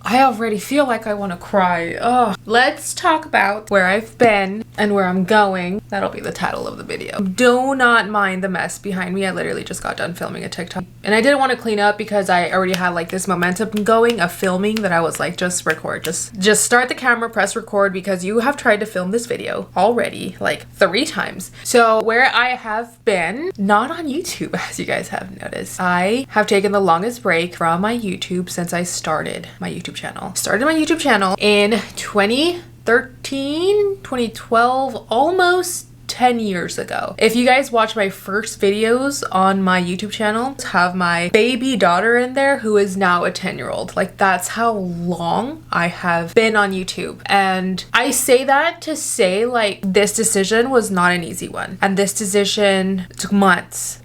I already feel like I want to cry. Ugh. Let's talk about where I've been and where I'm going. That'll be the title of the video. Do not mind the mess behind me. I literally just got done filming a TikTok. And I didn't want to clean up because I already had like this momentum going of filming that I was like, just record. Just start the camera, press record, because you have tried to film this video already like 3 times. So where I have been, not on YouTube, as you guys have noticed. I have taken the longest break from my YouTube since I started my YouTube channel. Started my YouTube channel in 2013, 2012, almost 10 years ago. If you guys watch my first videos on my YouTube channel, have my baby daughter in there who is now a 10-year-old. Like, that's how long I have been on YouTube. And I say that to say like this decision was not an easy one. And this decision took months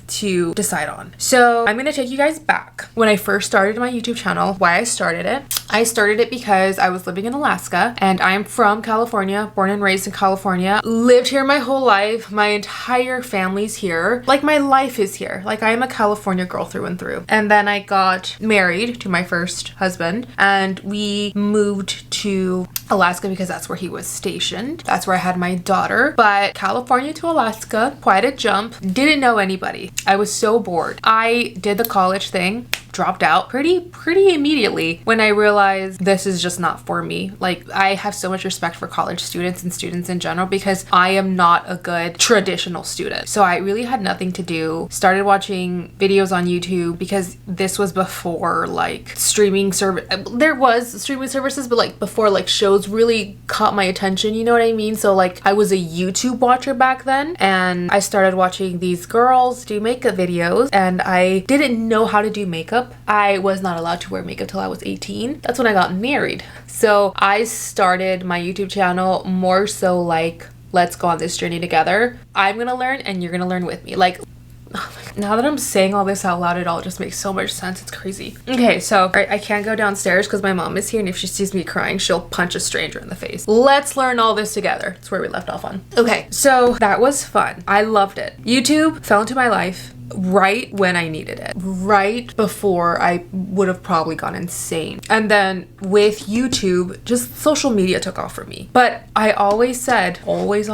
to decide on. So I'm gonna take you guys back. When I first started my YouTube channel, why I started it. I started it because I was living in Alaska and I'm from California, born and raised in California. Lived here my whole life. My entire family's here. Like, my life is here. Like, I am a California girl through and through. And then I got married to my first husband and we moved to Alaska because that's where he was stationed. That's where I had my daughter. But California to Alaska, quite a jump. Didn't know anybody. I was so bored. I did the college thing, dropped out pretty immediately when I realized this is just not for me. Like, I have so much respect for college students and students in general because I am not a good traditional student. So I really had nothing to do. Started watching videos on YouTube because this was before like streaming service. There was streaming services, but like before like shows really caught my attention, you know what I mean? So like I was a YouTube watcher back then and I started watching these girls do makeup videos and I didn't know how to do makeup. I was not allowed to wear makeup till I was 18. That's when I got married. So I started my YouTube channel more so like, let's go on this journey together. I'm gonna learn and you're gonna learn with me. Like, oh my God. Now that I'm saying all this out loud, it all just makes so much sense. It's crazy. Okay, so I can't go downstairs because my mom is here, and if she sees me crying, she'll punch a stranger in the face. Let's learn all this together. That's where we left off on. Okay, so that was fun. I loved it. YouTube fell into my life right when I needed it, right before I would have probably gone insane. And then with YouTube, just social media took off for me. But I always said, always,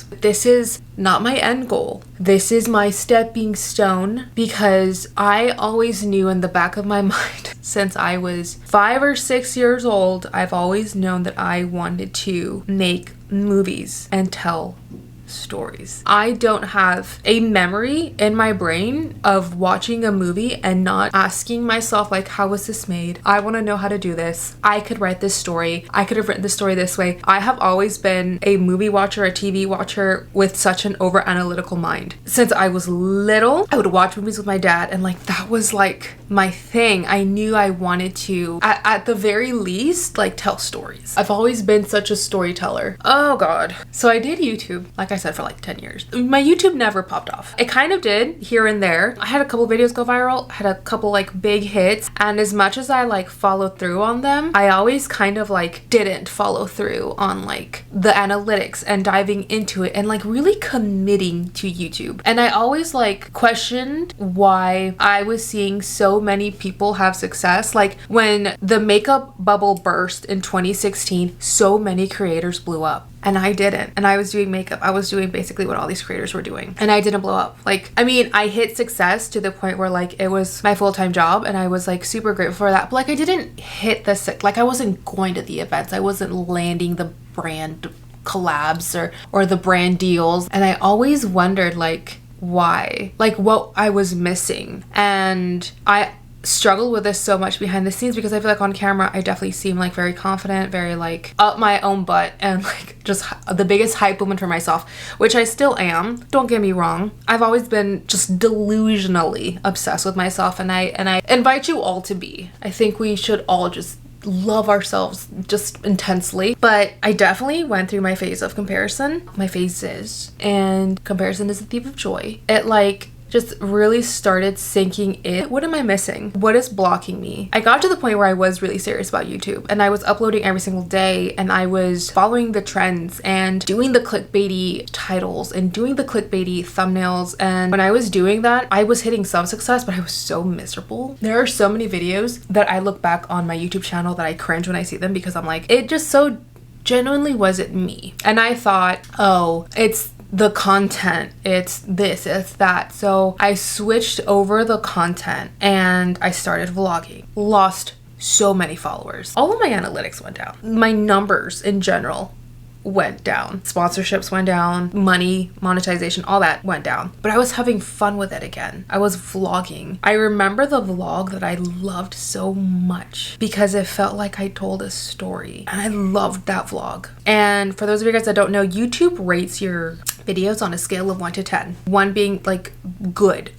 this is not my end goal. This is my stepping stone, because I always knew in the back of my mind, since I was 5 or 6 years old, I've always known that I wanted to make movies and tell stories. I don't have a memory in my brain of watching a movie and not asking myself like, how was this made? I want to know how to do this. I could write this story. I could have written this story this way. I have always been a movie watcher, a TV watcher with such an over analytical mind. Since I was little, I would watch movies with my dad and like that was like my thing. I knew I wanted to, at the very least, like tell stories. I've always been such a storyteller. Oh God. So I did YouTube, like I said, for like 10 years. My YouTube never popped off. It kind of did here and there. I had a couple videos go viral, had a couple like big hits, and as much as I like followed through on them, I always kind of like didn't follow through on like the analytics and diving into it and like really committing to YouTube. And I always like questioned why I was seeing so many people have success. Like when the makeup bubble burst in 2016, so many creators blew up. And I didn't. And I was doing makeup. I was doing basically what all these creators were doing. And I didn't blow up. Like, I mean, I hit success to the point where like it was my full-time job and I was like super grateful for that. But like I didn't hit the, like I wasn't going to the events. I wasn't landing the brand collabs or the brand deals. And I always wondered like why, like what I was missing. And I struggle with this so much behind the scenes because I feel like on camera I definitely seem like very confident, very like up my own butt and like just the biggest hype woman for myself, which I still am, don't get me wrong. I've always been just delusionally obsessed with myself, and I invite you all to be. I think we should all just love ourselves just intensely. But I definitely went through my phase of comparison, my phases, and comparison is the thief of joy. It like just really started sinking in. What am I missing? What is blocking me? I got to the point where I was really serious about YouTube, and I was uploading every single day, and I was following the trends and doing the clickbaity titles and doing the clickbaity thumbnails. And when I was doing that, I was hitting some success, but I was so miserable. There are so many videos that I look back on my YouTube channel that I cringe when I see them, because I'm like, it just so genuinely wasn't me. And I thought, oh, it's the content, it's this, it's that. So I switched over the content and I started vlogging. Lost so many followers. All of my analytics went down. My numbers in general went down. Sponsorships went down, money, monetization, all that went down. But I was having fun with it again. I was vlogging. I remember the vlog that I loved so much because it felt like I told a story, and I loved that vlog. And for those of you guys that don't know, YouTube rates your videos on a scale of 1 to 10. 1 being like good,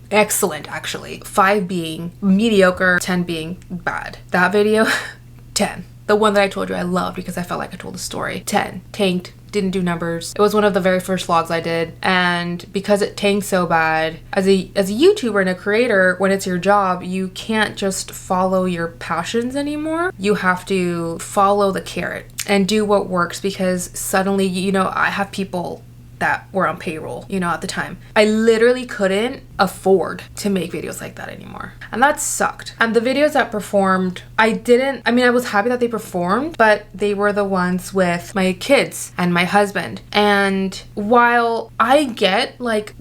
excellent actually, 5 being mediocre, 10 being bad. That video, 10. The one that I told you I loved because I felt like I told a story, 10. Tanked, didn't do numbers. It was one of the very first vlogs I did, and because it tanked so bad, as a YouTuber and a creator, when it's your job, you can't just follow your passions anymore. You have to follow the carrot and do what works, because suddenly, you know, I have people that were on payroll, you know, at the time. I literally couldn't afford to make videos like that anymore. And that sucked. And the videos that performed, I was happy that they performed, but they were the ones with my kids and my husband. And while I get like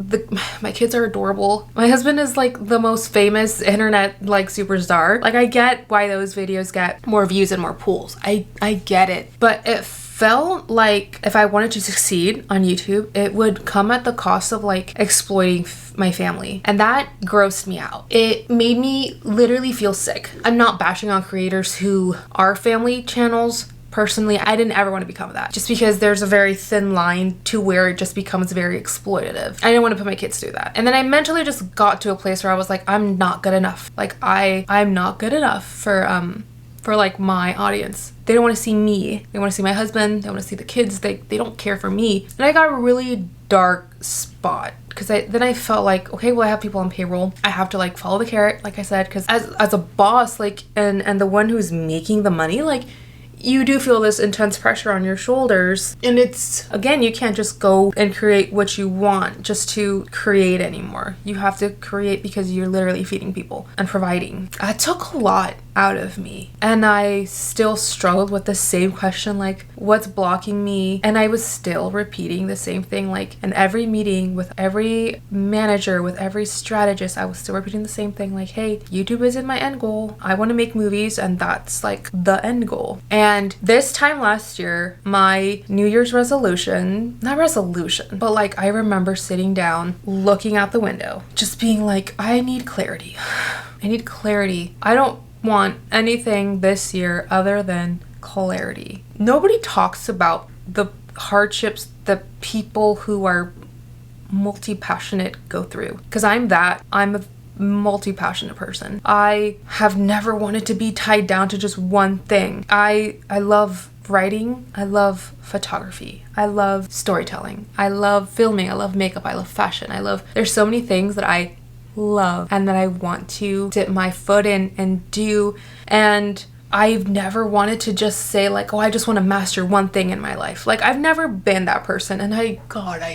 my kids are adorable, my husband is like the most famous internet like superstar. Like, I get why those videos get more views and more pulls. I get it. But it felt like if I wanted to succeed on YouTube, it would come at the cost of like exploiting my family, and that grossed me out. It made me literally feel sick. I'm not bashing on creators who are family channels. Personally, I didn't ever want to become that, just because there's a very thin line to where it just becomes very exploitative. I didn't want to put my kids through that. And then I mentally just got to a place where I was like, I'm not good enough. Like I'm not good enough for like my audience. They don't want to see me. They want to see my husband. They want to see the kids. They don't care for me. And I got a really dark spot, because then I felt like, okay, well, I have people on payroll. I have to like follow the carrot, like I said, because as a boss, like, and the one who's making the money, like, you do feel this intense pressure on your shoulders. And it's, again, you can't just go and create what you want just to create anymore. You have to create because you're literally feeding people and providing. It took a lot out of me, and I still struggled with the same question, like, what's blocking me? And I was still repeating the same thing, like, in every meeting with every manager, with every strategist, I was still repeating the same thing, like, hey, YouTube isn't my end goal. I want to make movies, and that's like the end goal. And this time last year, my New Year's resolution, not resolution, but like, I remember sitting down, looking out the window, just being like, I need clarity. I need clarity. I don't want anything this year other than clarity. Nobody talks about the hardships that people who are multi-passionate go through, because I'm a multi-passionate person. I have never wanted to be tied down to just one thing. I love writing, I love photography, I love storytelling, I love filming, I love makeup, I love fashion, there's so many things that I love and that I want to dip my foot in and do. And I've never wanted to just say like, oh, I just want to master one thing in my life. Like, I've never been that person, and I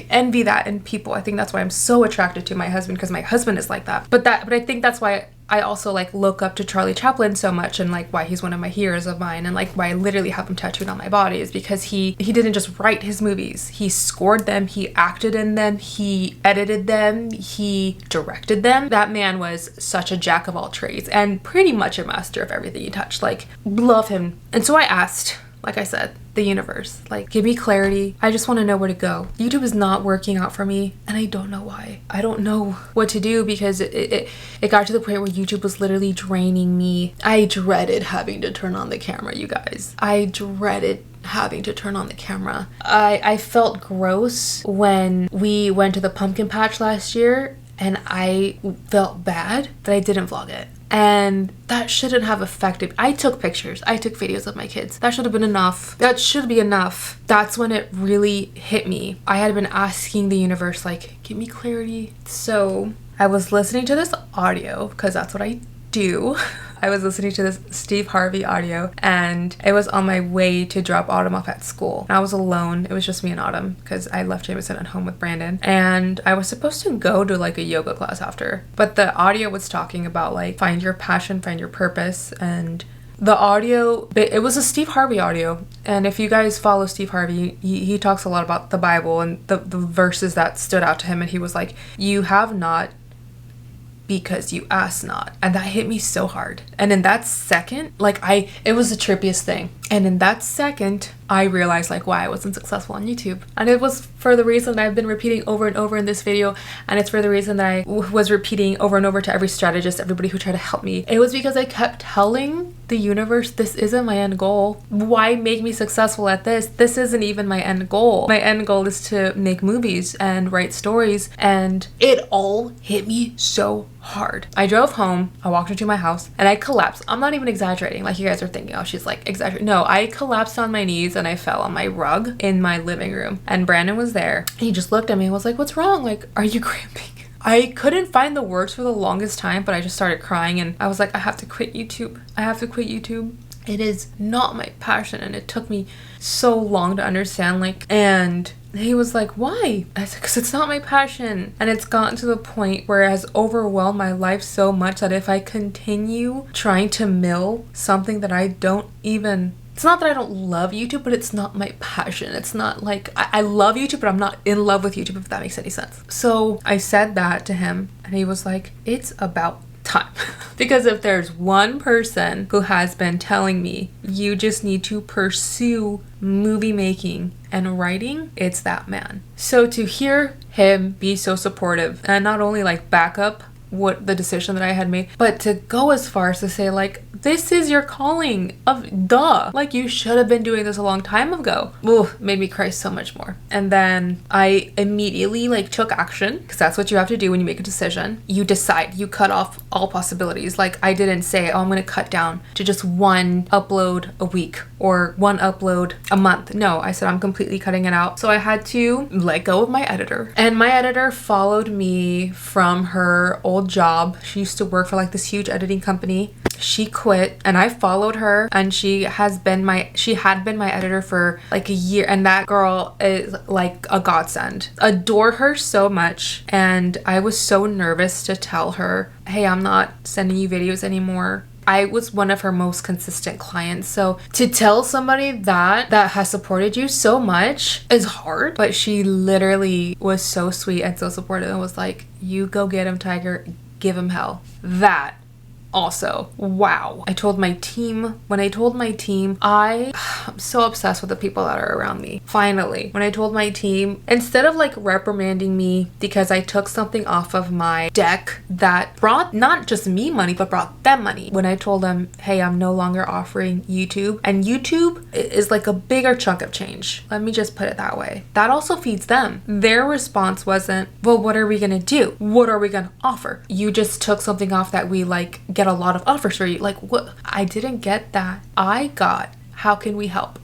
envy that in people. I think that's why I'm so attracted to my husband, because my husband is like that. But I think that's why I also like look up to Charlie Chaplin so much, and like why he's one of my heroes of mine, and like why I literally have him tattooed on my body is because he didn't just write his movies. He scored them, he acted in them, he edited them, he directed them. That man was such a jack of all trades and pretty much a master of everything he touched. Like, love him. And so I asked, like I said, the universe, like, give me clarity. I just want to know where to go. YouTube is not working out for me, and I don't know why. I don't know what to do, because it got to the point where YouTube was literally draining me. I dreaded having to turn on the camera, you guys. I dreaded having to turn on the camera. I felt gross when we went to the pumpkin patch last year, and I felt bad that I didn't vlog it. And that shouldn't have affected. I took pictures. I took videos of my kids. That should have been enough. That should be enough. That's when it really hit me. I had been asking the universe, like, give me clarity. So I was listening to this audio, because that's what I do. I was listening to this Steve Harvey audio, and it was on my way to drop Autumn off at school. I was alone. It was just me and Autumn because I left Jameson at home with Brandon, and I was supposed to go to like a yoga class after, but the audio was talking about like find your passion, find your purpose. And the audio, it was a Steve Harvey audio, and if you guys follow Steve Harvey, he talks a lot about the Bible and the verses that stood out to him, and he was like, you have not because you ask not. And that hit me so hard. And in that second, like it was the trippiest thing. And in that second, I realized like why I wasn't successful on YouTube. And it was for the reason that I've been repeating over and over in this video. And it's for the reason that I was repeating over and over to every strategist, everybody who tried to help me. It was because I kept telling the universe, this isn't my end goal. Why make me successful at this? This isn't even my end goal. My end goal is to make movies and write stories. And it all hit me so hard. I drove home, I walked into my house, and I collapsed. I'm not even exaggerating, like you guys are thinking, oh, she's like exaggerating. No, I collapsed on my knees and I fell on my rug in my living room. And Brandon was there. He just looked at me and was like, what's wrong? Like, are you cramping? I couldn't find the words for the longest time, but I just started crying and I was like, I have to quit YouTube. I have to quit YouTube. It is not my passion, and it took me so long to understand, like, and he was like, why? I said, because it's not my passion. And it's gotten to the point where it has overwhelmed my life so much that if I continue trying to mill something that I don't even, it's not that I don't love YouTube, but it's not my passion. It's not like, I love YouTube, but I'm not in love with YouTube, if that makes any sense. So I said that to him, and he was like, it's about time. Because if there's one person who has been telling me you just need to pursue movie making and writing, it's that man. So to hear him be so supportive and not only like back up what the decision that I had made, but to go as far as to say like, this is your calling, of duh, like you should have been doing this a long time ago. Ooh, made me cry so much more. And then I immediately like took action, because that's what you have to do when you make a decision. You decide, you cut off all possibilities. Like I didn't say, oh, I'm gonna cut down to just one upload a week or one upload a month. No, I said I'm completely cutting it out. So I had to let go of my editor, and my editor followed me from her old job. She used to work for like this huge editing company. She quit, and I followed her, and she had been my editor for like a year, and that girl is like a godsend. Adore her so much. And I was so nervous to tell her, hey, I'm not sending you videos anymore. I was one of her most consistent clients. So to tell somebody that has supported you so much is hard, but she literally was so sweet and so supportive and was like, you go get him, Tiger, give him hell. That also, wow. I told my team, when I told my team, I'm so obsessed with the people that are around me. Finally, when I told my team, instead of like reprimanding me because I took something off of my deck that brought not just me money, but brought them money. When I told them, hey, I'm no longer offering YouTube, and YouTube is like a bigger chunk of change. Let me just put it that way. That also feeds them. Their response wasn't, well, what are we gonna do? What are we gonna offer? You just took something off that we like get a lot of offers for you. Like, what? I didn't get that. I got, how can we help?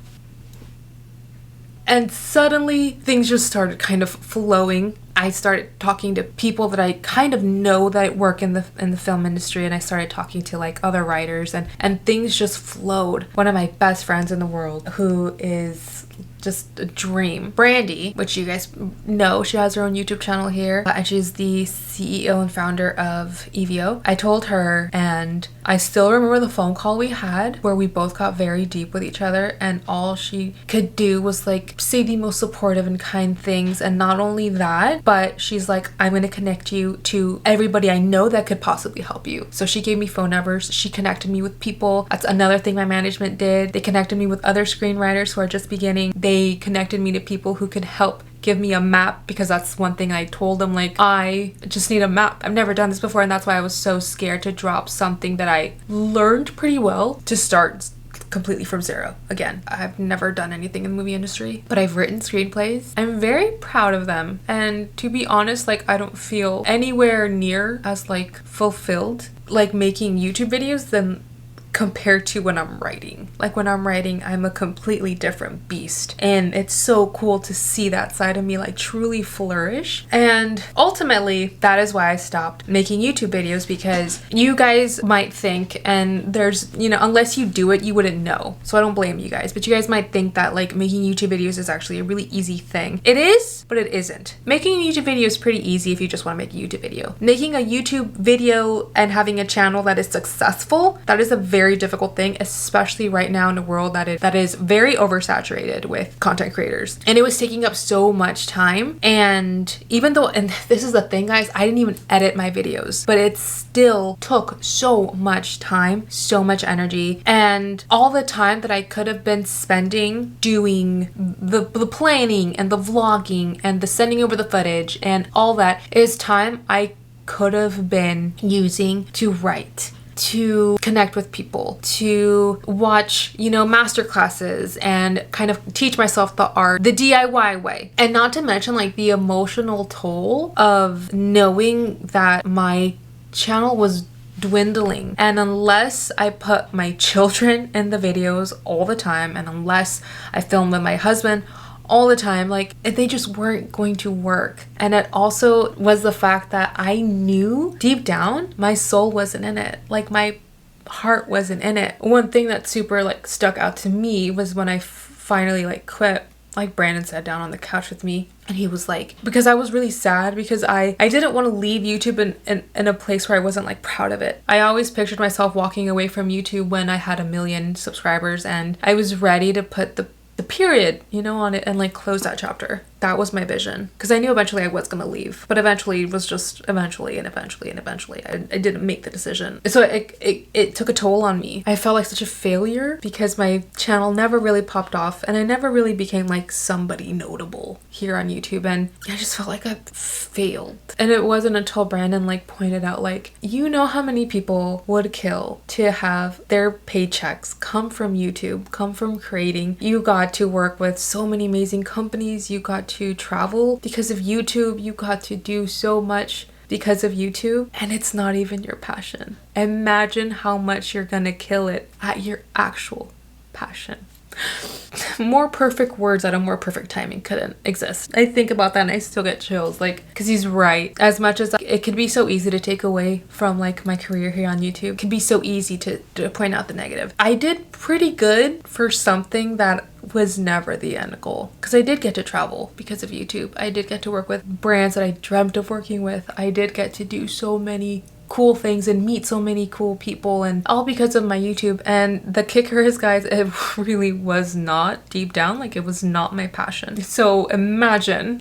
And suddenly things just started kind of flowing. I started talking to people that I kind of know that work in the film industry, and I started talking to like other writers, and things just flowed. One of my best friends in the world, who is just a dream, Brandy, which you guys know, she has her own YouTube channel here, and she's the CEO and founder of EVO. I told her, and I still remember the phone call we had where we both got very deep with each other, and all she could do was like say the most supportive and kind things. And not only that, but she's like, I'm going to connect you to everybody I know that could possibly help you. So she gave me phone numbers. She connected me with people. That's another thing my management did. They connected me with other screenwriters who are just beginning. They connected me to people who could help give me a map, because that's one thing I told them, like, I just need a map. I've never done this before, and that's why I was so scared to drop something that I learned pretty well, to start completely from zero again. I've never done anything in the movie industry, but I've written screenplays. I'm very proud of them, and to be honest, like, I don't feel anywhere near as like fulfilled like making YouTube videos than compared to when I'm writing. Like when I'm writing, I'm a completely different beast, and it's so cool to see that side of me like truly flourish. And ultimately that is why I stopped making YouTube videos, because you guys might think, and there's, you know, unless you do it you wouldn't know, so I don't blame you guys, but you guys might think that like making YouTube videos is actually a really easy thing. It is, but it isn't. Making a YouTube video is pretty easy if you just want to make a YouTube video. Making a YouTube video and having a channel that is successful, that is a very difficult thing, especially right now in a world that is very oversaturated with content creators. And it was taking up so much time, and even though, and this is the thing guys, I didn't even edit my videos, but it still took so much time, so much energy, and all the time that I could have been spending doing the planning and the vlogging and the sending over the footage and all that is time I could have been using to write, to connect with people, to watch, you know, master classes and kind of teach myself the art, the DIY way. And not to mention like the emotional toll of knowing that my channel was dwindling, and unless I put my children in the videos all the time, and unless I film with my husband all the time, like they just weren't going to work. And it also was the fact that I knew deep down my soul wasn't in it, like my heart wasn't in it. One thing that super like stuck out to me was when I finally like quit. Like Brandon sat down on the couch with me and he was like, because I was really sad, because I didn't want to leave YouTube in a place where I wasn't like proud of it. I always pictured myself walking away from YouTube when I had 1 million subscribers, and I was ready to put the period, you know, on it and like close that chapter. That was my vision, because I knew eventually I was gonna leave, but eventually it was just eventually I didn't make the decision. So it took a toll on me. I felt like such a failure because my channel never really popped off, and I never really became like somebody notable here on YouTube, and I just felt like I failed. And it wasn't until Brandon like pointed out, like, you know how many people would kill to have their paychecks come from YouTube, come from creating. You got to work with so many amazing companies, you got to travel because of YouTube, you got to do so much because of YouTube, and it's not even your passion. Imagine how much you're gonna kill it at your actual passion. More perfect words at a more perfect timing couldn't exist. I think about that and I still get chills, like, because he's right. As much as like, it could be so easy to take away from like my career here on YouTube, it can be so easy to point out the negative. I did pretty good for something that was never the end goal, because I did get to travel because of YouTube. I did get to work with brands that I dreamt of working with. I did get to do so many cool things and meet so many cool people, and all because of my YouTube. And the kicker is, guys, it really was not, deep down, like, it was not my passion. So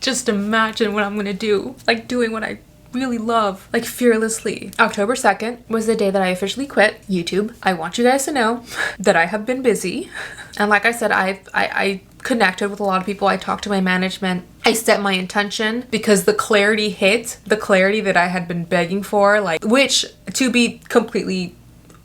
just imagine what I'm gonna do, like doing what I really love, like fearlessly. October 2nd was the day that I officially quit YouTube. I want you guys to know that I have been busy, and like I said, I connected with a lot of people. I talked to my management. I set my intention, because the clarity hit, the clarity that I had been begging for, like, which, to be completely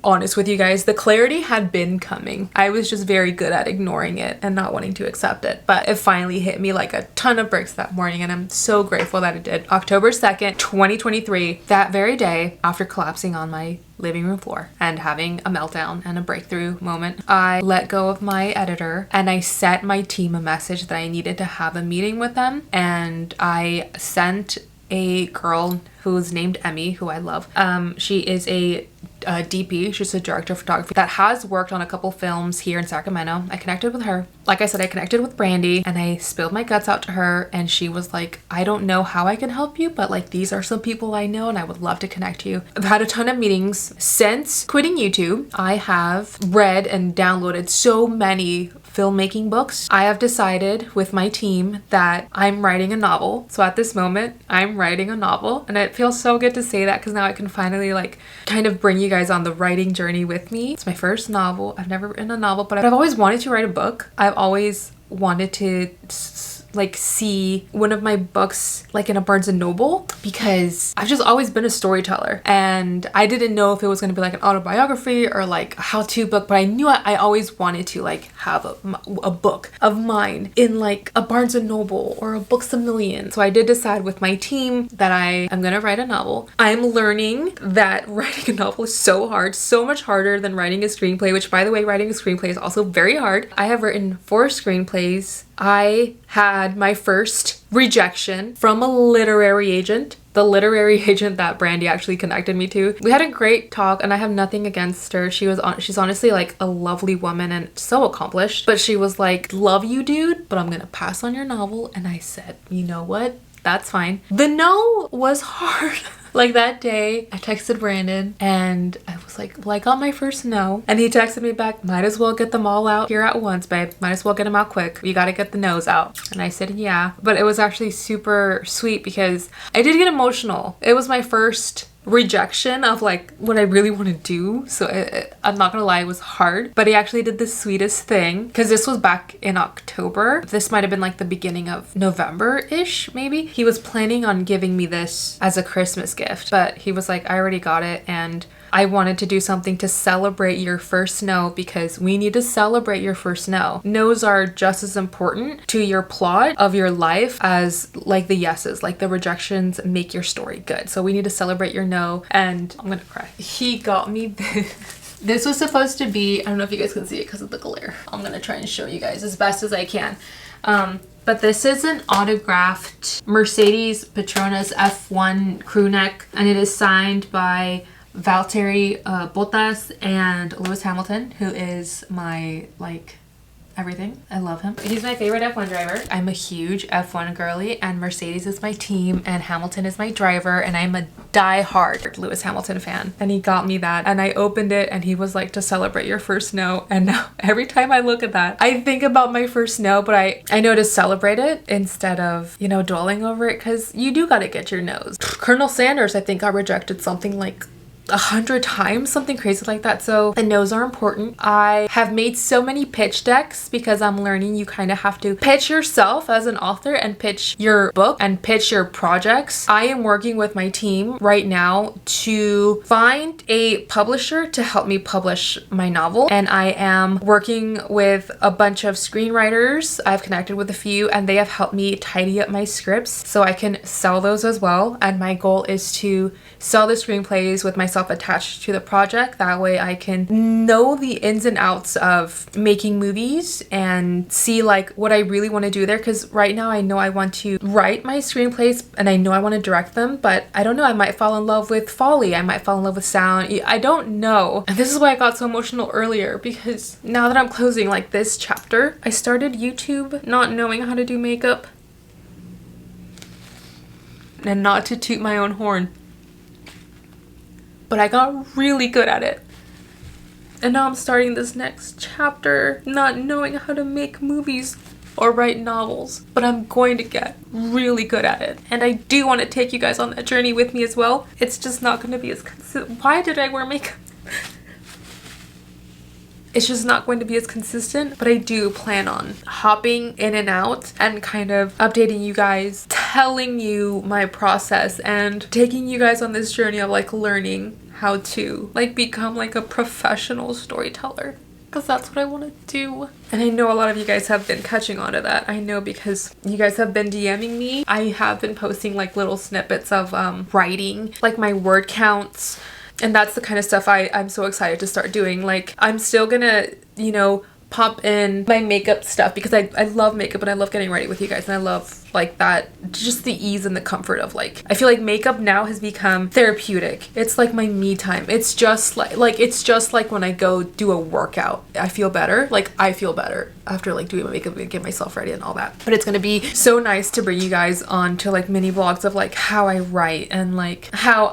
honest with you guys, the clarity had been coming. I was just very good at ignoring it and not wanting to accept it. But it finally hit me like a ton of bricks that morning, and I'm so grateful that it did. October 2nd, 2023, that very day, after collapsing on my living room floor and having a meltdown and a breakthrough moment, I let go of my editor and I sent my team a message that I needed to have a meeting with them. And I sent a girl who's named Emmy, who I love. She is a DP, she's a director of photography that has worked on a couple films here in Sacramento. I connected with her. Like I said, I connected with Brandy and I spilled my guts out to her, and she was like, I don't know how I can help you, but like, these are some people I know and I would love to connect you. I've had a ton of meetings since quitting YouTube. I have read and downloaded so many filmmaking books. I have decided with my team that I'm writing a novel. So at this moment, I'm writing a novel, and it feels so good to say that, because now I can finally like kind of bring you guys on the writing journey with me. It's my first novel. I've never written a novel, but I've always wanted to write a book. I've always wanted to like see one of my books like in a Barnes and Noble, because I've just always been a storyteller and I didn't know if it was going to be like an autobiography or like a how-to book, but I knew I always wanted to like have a book of mine in like a Barnes and Noble or a Books a Million. So I did decide with my team that I am going to write a novel. I'm learning that writing a novel is so hard, so much harder than writing a screenplay, which by the way, writing a screenplay is also very hard. I have written 4 screenplays. I had my first rejection from a literary agent, the literary agent that Brandy actually connected me to. We had a great talk and I have nothing against her. She's honestly like a lovely woman and so accomplished, but she was like, love you dude, but I'm gonna pass on your novel. And I said, you know what? That's fine. The no was hard. Like that day, I texted Brandon and I was like, well, I got my first no. And he texted me back, might as well get them all out here at once, babe. Might as well get them out quick. You gotta get the no's out. And I said, yeah. But it was actually super sweet because I did get emotional. It was my first rejection of like what I really want to do, so I'm not gonna lie, it was hard, but he actually did the sweetest thing, because this was back in October. This might have been like the beginning of November-ish, maybe. He was planning on giving me this as a Christmas gift, but he was like, I already got it and I wanted to do something to celebrate your first no, because we need to celebrate your first no. No's are just as important to your plot of your life as like the yeses. Like the rejections make your story good. So we need to celebrate your no. And I'm gonna cry. He got me this. This was supposed to be, I don't know if you guys can see it because of the glare. I'm gonna try and show you guys as best as I can. But this is an autographed Mercedes Petronas F1 crew neck, and it is signed by Valtteri Bottas and Lewis Hamilton, who is my like everything. I love him. He's my favorite F1 driver. I'm a huge F1 girly and Mercedes is my team and Hamilton is my driver, and I'm a die-hard Lewis Hamilton fan. And he got me that and I opened it and he was like, to celebrate your first no. And now every time I look at that, I think about my first no, but I know to celebrate it instead of, you know, dwelling over it, because you do gotta get your no's. Colonel Sanders, I think, got rejected something like 100 times, something crazy like that. So the no's are important. I have made so many pitch decks because I'm learning you kind of have to pitch yourself as an author and pitch your book and pitch your projects. I am working with my team right now to find a publisher to help me publish my novel, and I am working with a bunch of screenwriters. I've connected with a few and they have helped me tidy up my scripts so I can sell those as well. And my goal is to sell the screenplays with myself attached to the project. That way I can know the ins and outs of making movies and see like what I really want to do there, because right now I know I want to write my screenplays and I know I want to direct them, but I don't know, I might fall in love with Foley, I might fall in love with sound, I don't know. And this is why I got so emotional earlier, because now that I'm closing like this chapter, I started YouTube not knowing how to do makeup. And not to toot my own horn, but I got really good at it. And now I'm starting this next chapter not knowing how to make movies or write novels, but I'm going to get really good at it. And I do want to take you guys on that journey with me as well. It's just not going to be as consistent. Why did I wear makeup? It's just not going to be as consistent, but I do plan on hopping in and out and kind of updating you guys, telling you my process and taking you guys on this journey of like learning how to like become like a professional storyteller, because that's what I want to do. And I know a lot of you guys have been catching on to that. I know because you guys have been DMing me. I have been posting like little snippets of writing, like my word counts. And that's the kind of stuff I'm so excited to start doing. Like, I'm still gonna, you know, pop in my makeup stuff because I love makeup and I love getting ready with you guys. And I love like that, just the ease and the comfort of like, I feel like makeup now has become therapeutic. It's like my me time. It's just like it's just like when I go do a workout, I feel better. Like I feel better after like doing my makeup and get myself ready and all that. But it's gonna be so nice to bring you guys on to like mini vlogs of like how I write and like how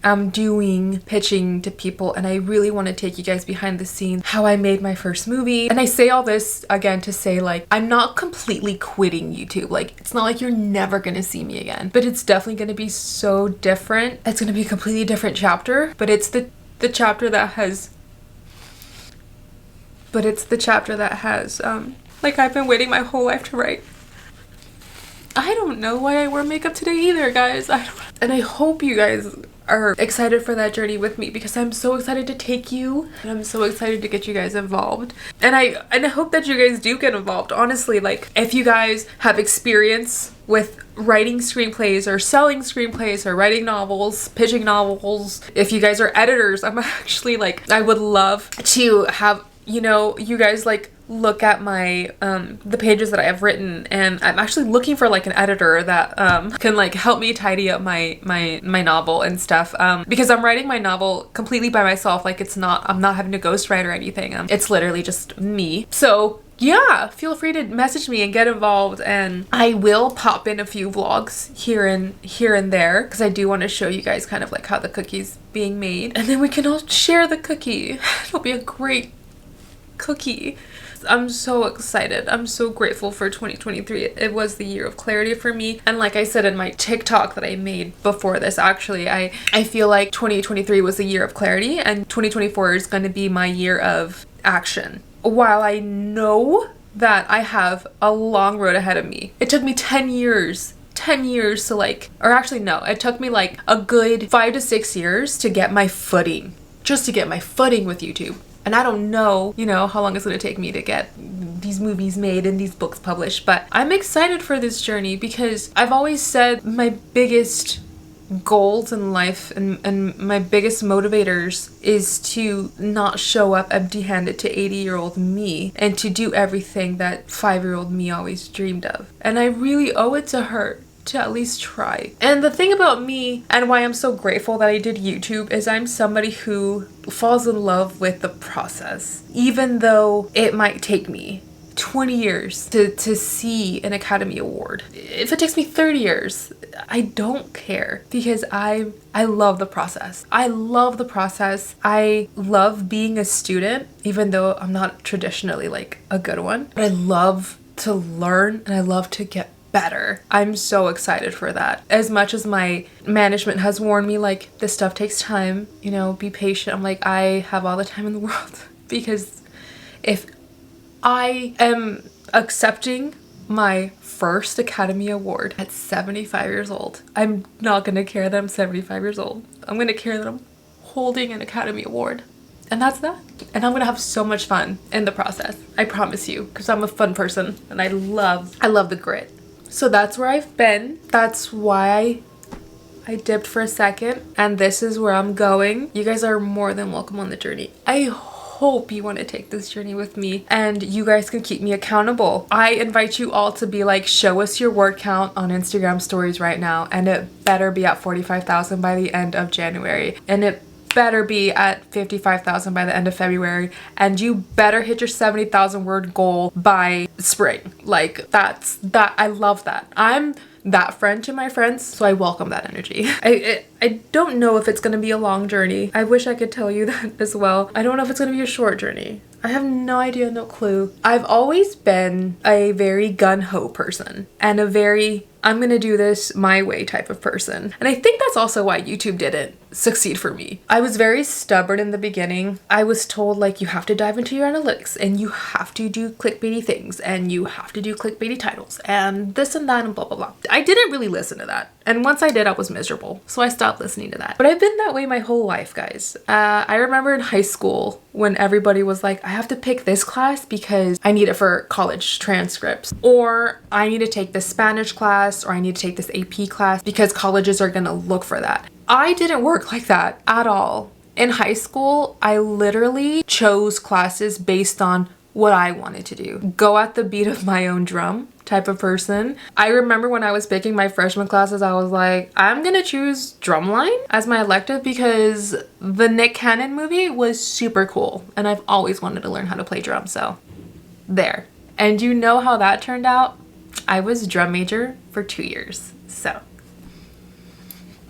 I'm doing pitching to people, and I really want to take you guys behind the scenes, how I made my first movie. And I say all this again to say like I'm not completely quitting YouTube. Like it's not like you're never gonna see me again, but it's definitely gonna be so different. It's gonna be a completely different chapter, but it's the chapter that has like I've been waiting my whole life to write. I don't know why I wear makeup today either, guys. And I hope you guys are excited for that journey with me, because I'm so excited to take you, and I'm so excited to get you guys involved. And I hope that you guys do get involved. Honestly, like, if you guys have experience with writing screenplays or selling screenplays or writing novels, pitching novels, if you guys are editors, I'm actually like, I would love to have, you know, you guys like look at my the pages that I have written, and I'm actually looking for like an editor that can like help me tidy up my novel and stuff, because I'm writing my novel completely by myself. Like, I'm not having to ghostwrite or anything. It's literally just me. So yeah, feel free to message me and get involved, and I will pop in a few vlogs here and there, because I do want to show you guys kind of like how the cookie's being made, and then we can all share the cookie. It'll be a great cookie. I'm so excited. I'm so grateful for 2023. It was the year of clarity for me. And like I said in my TikTok that I made before this, actually, I feel like 2023 was the year of clarity, and 2024 is going to be my year of action. While I know that I have a long road ahead of me, it took me 10 years to like, or actually no, it took me like a good 5 to 6 years to get my footing, just to get my footing with YouTube. And I don't know, you know, how long it's going to take me to get these movies made and these books published, but I'm excited for this journey, because I've always said my biggest goals in life and my biggest motivators is to not show up empty-handed to 80-year-old me, and to do everything that 5-year-old me always dreamed of. And I really owe it to her to at least try. And the thing about me, and why I'm so grateful that I did YouTube, is I'm somebody who falls in love with the process, even though it might take me 20 years to see an Academy Award. If it takes me 30 years, I don't care, because I love the process. I love the process. I love being a student, even though I'm not traditionally like a good one. But I love to learn, and I love to get better. I'm so excited for that. As much as my management has warned me, like, this stuff takes time, you know, be patient. I'm like, I have all the time in the world, because if I am accepting my first Academy Award at 75 years old, I'm not gonna care that I'm 75 years old. I'm gonna care that I'm holding an Academy Award. And that's that. And I'm gonna have so much fun in the process. I promise you, because I'm a fun person, and I love the grit. So that's where I've been. That's why I dipped for a second, and this is where I'm going. You guys are more than welcome on the journey. I hope you want to take this journey with me, and you guys can keep me accountable. I invite you all to be like, show us your word count on Instagram stories right now, and it better be at 45,000 by the end of January, and it better be at 55,000 by the end of February, and you better hit your 70,000 word goal by spring. Like, I love that. I'm that friend to my friends, so I welcome that energy. I don't know if it's gonna be a long journey. I wish I could tell you that as well. I don't know if it's gonna be a short journey. I have no idea, no clue. I've always been a very gun-ho person, and a very I'm gonna do this my way type of person. And I think that's also why YouTube didn't succeed for me. I was very stubborn in the beginning. I was told, like, you have to dive into your analytics, and you have to do clickbaity things, and you have to do clickbaity titles, and this and that, and blah, blah, blah. I didn't really listen to that. And once I did, I was miserable. So I stopped listening to that. But I've been that way my whole life, guys. I remember in high school when everybody was like, I have to pick this class because I need it for college transcripts, or I need to take this Spanish class, or I need to take this AP class because colleges are gonna look for that. I didn't work like that at all. In high school, I literally chose classes based on what I wanted to do. Go at the beat of my own drum type of person. I remember when I was picking my freshman classes, I was like, I'm gonna choose drumline as my elective because the Nick Cannon movie was super cool, and I've always wanted to learn how to play drums, so there. And you know how that turned out? I was drum major for 2 years, so.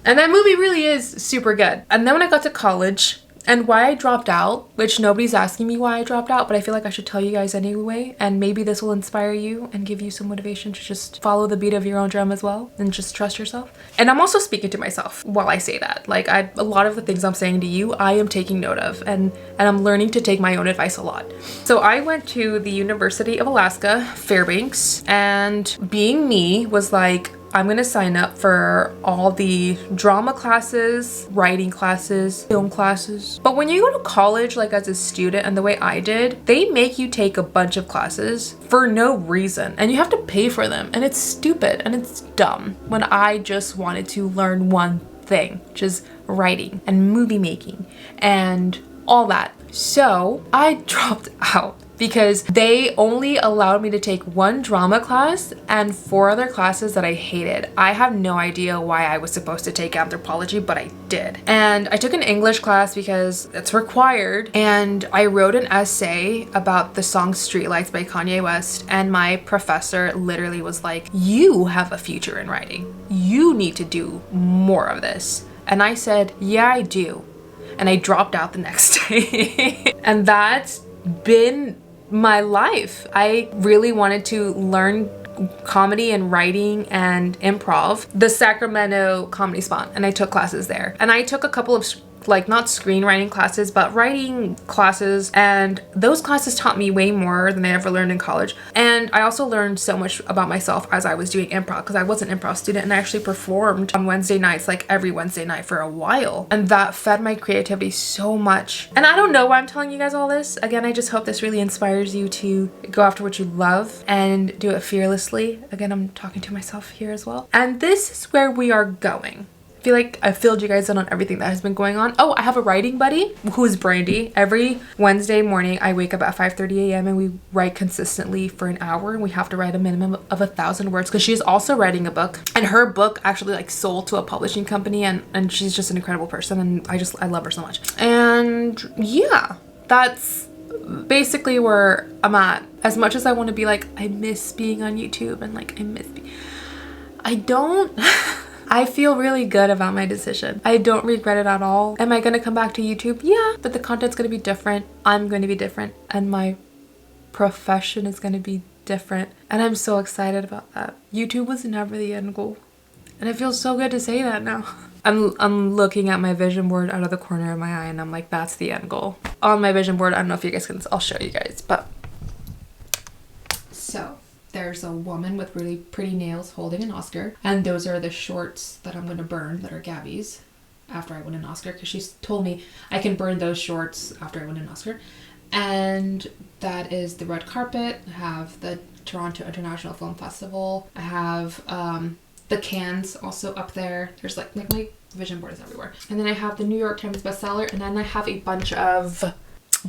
And that movie really is super good. And then when I got to college, And why I dropped out, which nobody's asking me why I dropped out, but I feel like I should tell you guys anyway, and maybe this will inspire you and give you some motivation to just follow the beat of your own drum as well and just trust yourself. And I'm also speaking to myself while I say that. Like, a lot of the things I'm saying to you, I am taking note of, and I'm learning to take my own advice a lot. So I went to the University of Alaska, Fairbanks, and being me was like, I'm gonna sign up for all the drama classes, writing classes, film classes. But when you go to college, like as a student and the way I did, they make you take a bunch of classes for no reason and you have to pay for them. And it's stupid and it's dumb when I just wanted to learn one thing, which is writing and movie making and all that. So I dropped out because they only allowed me to take one drama class and 4 other classes that I hated. I have no idea why I was supposed to take anthropology, but I did. And I took an English class because it's required. And I wrote an essay about the song Streetlights by Kanye West. And my professor literally was like, you have a future in writing. You need to do more of this. And I said, yeah, I do. And I dropped out the next day. And that's been my life. I really wanted to learn comedy and writing and improv, the Sacramento Comedy Spot, and I took classes there. And I took a couple of like not screenwriting classes, but writing classes, and those classes taught me way more than I ever learned in college. And I also learned so much about myself as I was doing improv, because I was an improv student and I actually performed on Wednesday nights, like every Wednesday night for a while, and that fed my creativity so much. And I don't know why I'm telling you guys all this. Again, I just hope this really inspires you to go after what you love and do it fearlessly. Again, I'm talking to myself here as well. And this is where we are going. I feel like I filled you guys in on everything that has been going on. Oh, I have a writing buddy who is Brandy. Every Wednesday morning, I wake up at 5:30 a.m. and we write consistently for an hour. And we have to write a minimum of 1,000 words because she's also writing a book. And her book actually like sold to a publishing company, and she's just an incredible person. And I love her so much. And yeah, that's basically where I'm at. As much as I want to be like, I miss being on YouTube and like I don't. I feel really good about my decision. I don't regret it at all. Am I gonna come back to YouTube? Yeah, but the content's gonna be different. I'm going to be different, and my profession is gonna be different. And I'm so excited about that. YouTube was never the end goal. And it feels so good to say that now. I'm looking at my vision board out of the corner of my eye and I'm like, that's the end goal. On my vision board, I don't know if you guys can, I'll show you guys, but. So. There's a woman with really pretty nails holding an Oscar. And those are the shorts that I'm going to burn that are Gabby's after I win an Oscar. Because she's told me I can burn those shorts after I win an Oscar. And that is the red carpet. I have the Toronto International Film Festival. I have the cans also up there. There's like my vision board is everywhere. And then I have the New York Times bestseller. And then I have a bunch of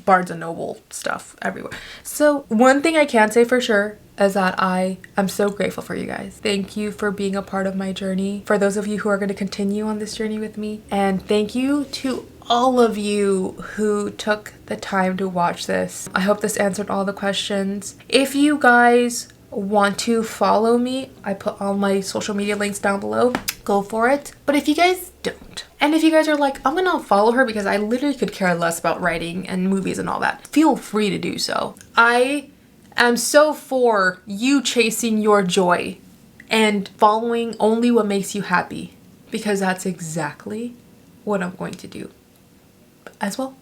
Barnes & Noble stuff everywhere. So one thing I can say for sure is that I am so grateful for you guys. Thank you for being a part of my journey. For those of you who are going to continue on this journey with me. And thank you to all of you who took the time to watch this. I hope this answered all the questions. If you guys want to follow me, I put all my social media links down below. Go for it. But if you guys don't, and if you guys are like, I'm gonna follow her because I literally could care less about writing and movies and all that, feel free to do so. I am so for you chasing your joy and following only what makes you happy, because that's exactly what I'm going to do as well.